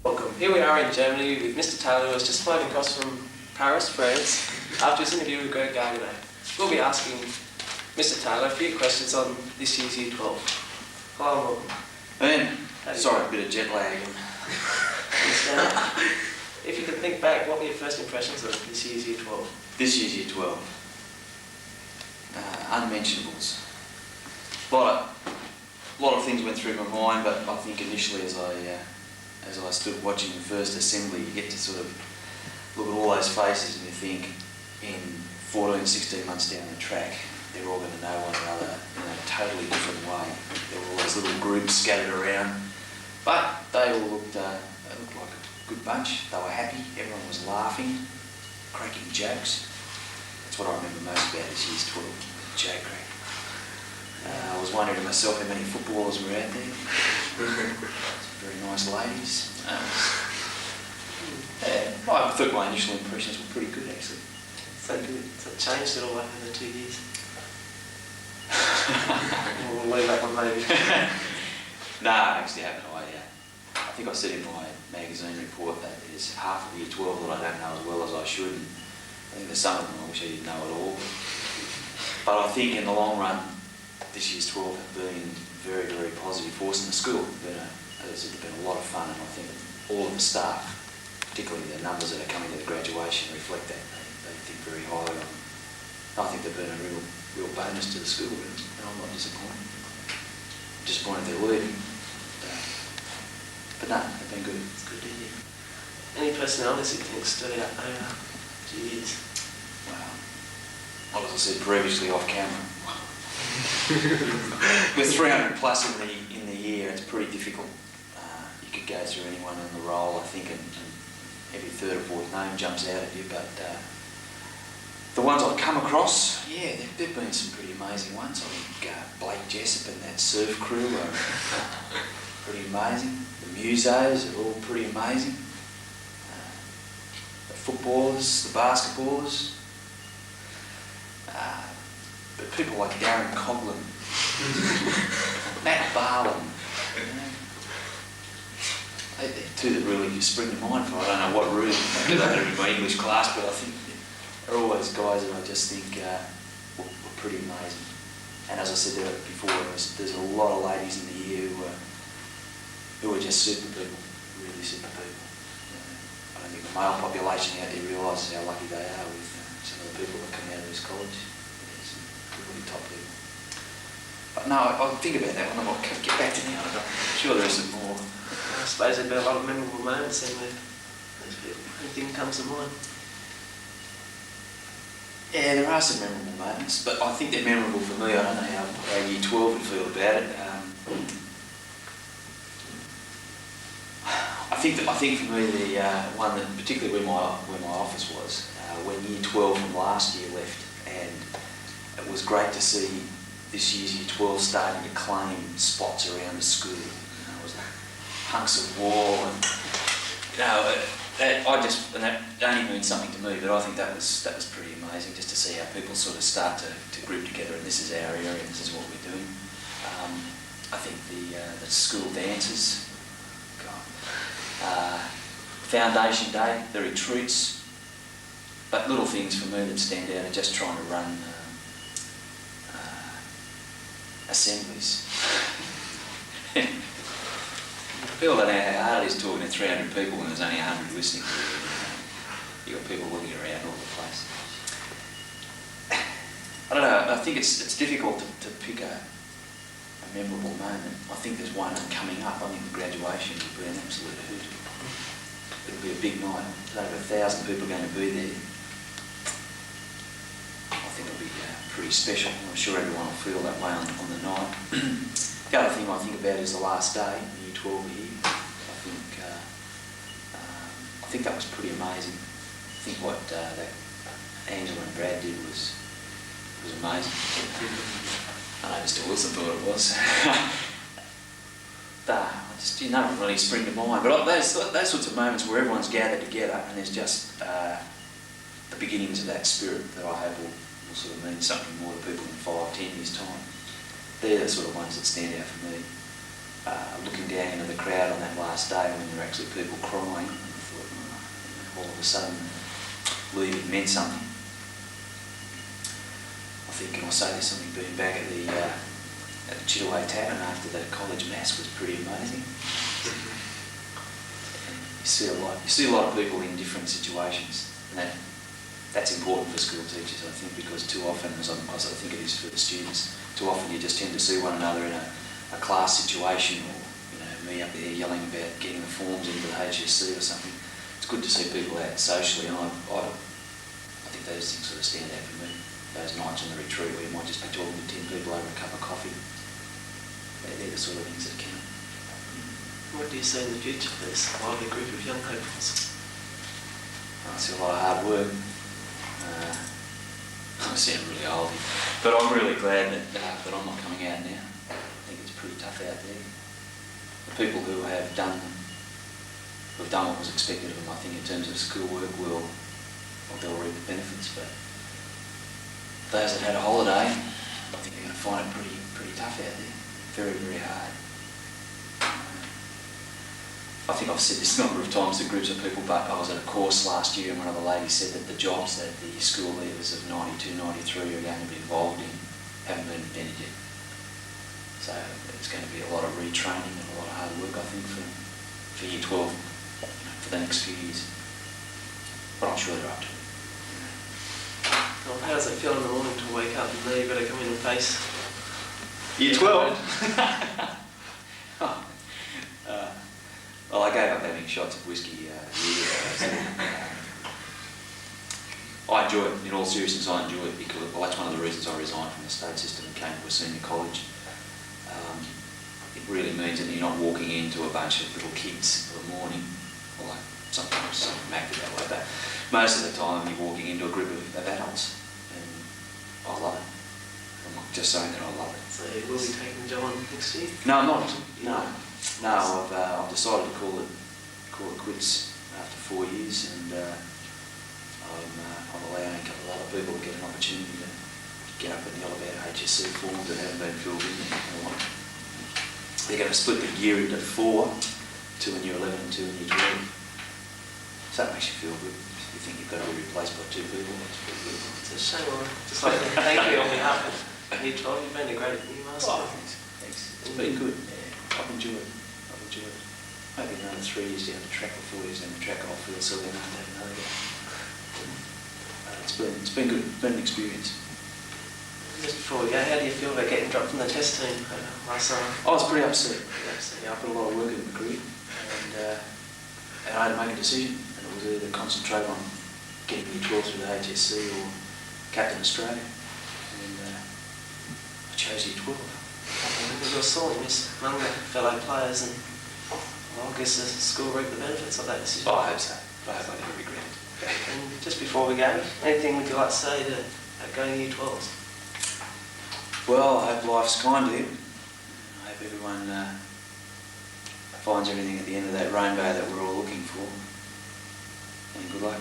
Welcome. Here we are in Germany with Mr. Taylor, who has just flown across from Paris, France, after his interview with Greg Gargaday. We'll be asking Mr. Taylor a few questions on this year's Year 12. Hello and welcome. Man, sorry, a bit of jet lag. If you could think back, what were your first impressions of this year's Year 12? This year's Year 12. Unmentionables. A lot of things went through my mind, but I think initially as I stood watching the first assembly, you get to sort of look at all those faces and you think, in 14, 16 months down the track, they're all going to know one another in a totally different way. There were all those little groups scattered around, but they all looked like a good bunch. They were happy, everyone was laughing, cracking jokes. That's what I remember most about this year's 12, joke crack. I was wondering to myself how many footballers were out there. Some very nice ladies. I thought my initial impressions were pretty good, actually. So good. So it changed it all over the 2 years. We'll leave that one maybe. No, actually I haven't. I think I said in my magazine report that there's half of Year 12 that I don't know as well as I should. I think there's some of them I wish I didn't know at all. But I think in the long run, this year's 12 have been very, very positive force in the school. As I said, it's been a lot of fun, and I think all of the staff, particularly the numbers that are coming to the graduation, reflect that. They think very highly of them. I think they've been a real bonus to the school, and I'm not disappointed. Disappointed they're leaving. But no, they've been good. It's good to hear. Any personalities you think stood out over 2 years? Well, as I said previously off camera, with 300 plus in the year, it's pretty difficult. You could go through anyone in the role, I think, and every third or fourth name jumps out at you. But the ones I've come across, yeah, there've been some pretty amazing ones. I think Blake Jessup and that surf crew are pretty amazing. The musos are all pretty amazing. The footballers, the basketballers. But people like Darren Coughlin, Matt Barlam, they're two that really spring to mind for. I don't know what route they had in my English class, but I think they're always guys that I just think were pretty amazing. And as I said before, there's a lot of ladies in the year who are just super people, really super people. I don't think the male population out there realises how lucky they are with some of the people that come out of this college. Really top people. But no, I'll think about that one. I'll get back to the other. I'm sure there is some more. I suppose there'd be a lot of memorable moments then with those people. Anything comes to mind? Yeah, there are some memorable moments, but I think they're memorable for me. I don't know how Year 12 would feel about it. I think for me the one that particularly where my office was when Year 12 from last year left, and it was great to see this year's Year 12 starting to claim spots around the school. It was hunks of wall, and that only means something to me. But I think that was pretty amazing just to see how people sort of start to group together, and this is our area, and this is what we're doing. I think the school dances, Foundation Day, the retreats, but little things for me that stand out are just trying to run assemblies. People don't know how hard it is talking to 300 people when there's only 100 listening to you. You've got people looking around all the place. I don't know, I think it's difficult to pick a memorable moment. I think there's one coming up. I think the graduation will be an absolute hoot. It'll be a big night. There's over 1,000 people going to be there. I think it'll be pretty special. I'm sure everyone will feel that way on the night. The other thing I think about is the last day, Year 12 here. I think that was pretty amazing. I think what that Angela and Brad did was amazing. I know Mr. Wilson thought it was. Nothing really spring to mind. But those sorts of moments where everyone's gathered together and there's just the beginnings of that spirit that I hope will sort of mean something more to people in 5, 10 years' time. They're the sort of ones that stand out for me. looking down into the crowd on that last day when there were actually people crying, and I thought, oh, all of a sudden leaving meant something. I think, and I'll say this, something being back at the Chittaway Tavern after the college mass was pretty amazing. And you see a lot of people in different situations, and that's important for school teachers, I think, because too often, as I think it is for the students, too often you just tend to see one another in a class situation, or me up there yelling about getting the forms into the HSC or something. It's good to see people out socially, and I think those things sort of stand out for me. Those nights on the retreat where you might just be talking to 10 people over a cup of coffee. They're the sort of things that count. What do you see in the future for this lively group of young hopefuls? I see a lot of hard work. I sound really old, but I'm really glad that I'm not coming out now. I think it's pretty tough out there. The people who have done what was expected of them, I think, in terms of schoolwork, they'll reap the benefits. But those that had a holiday, I think they're going to find it pretty tough out there. Very, very hard. I think I've said this a number of times to groups of people, but I was at a course last year and one of the ladies said that the jobs that the school leavers of 92, 93 are going to be involved in haven't been invented yet. So it's going to be a lot of retraining and a lot of hard work, I think, for Year 12 for the next few years. But I'm sure they're up to it. Well, how does it feel in the morning to wake up and know you've got to come in and face Year 12? Well, I gave up having shots of whiskey a year ago. I enjoy it. In all seriousness, I enjoy it because, well, that's one of the reasons I resigned from the state system and came to a senior college. It really means that you're not walking into a bunch of little kids for the morning, although sometimes some act that way, but most of the time you're walking into a group of adults, and I love it. I'm not just saying that I love it. So you will be taking the job on next year? No, I'm not. No, I've decided to call it quits after 4 years, and I'm allowing a couple of other people to get an opportunity to get up and yell about HSC forms that haven't been filled in there. They're going to split the year into 4, 2 in Year 11 and 2 in Year 12. So that makes you feel good. You think you've got to be replaced by 2 people, that's pretty good. It's a shame. Just like thank you on behalf of Year 12. You've been a great new master. Oh, thanks. It's been good. Yeah, I've enjoyed it. Maybe another 3 years down the track or 4 years down the track, I'll feel silly enough to have another go. It's been good. It's been an experience. Just before we go, how do you feel about getting dropped from the test team last summer? I was pretty upset. Yeah, I put a lot of work into my career, and I had to make a decision, and it was either concentrate on getting Year 12 through the HSC or Captain Australia, and I chose Year 12. You're sorely missed among the fellow players, and well, I guess the school reaped the benefits of that decision. Oh, I hope so. I hope I never regret it. And just before we go, anything would you like to say to going Year 12s? Well, I hope life's kind to you. I hope everyone finds everything at the end of that rainbow that we're all looking for. And good luck.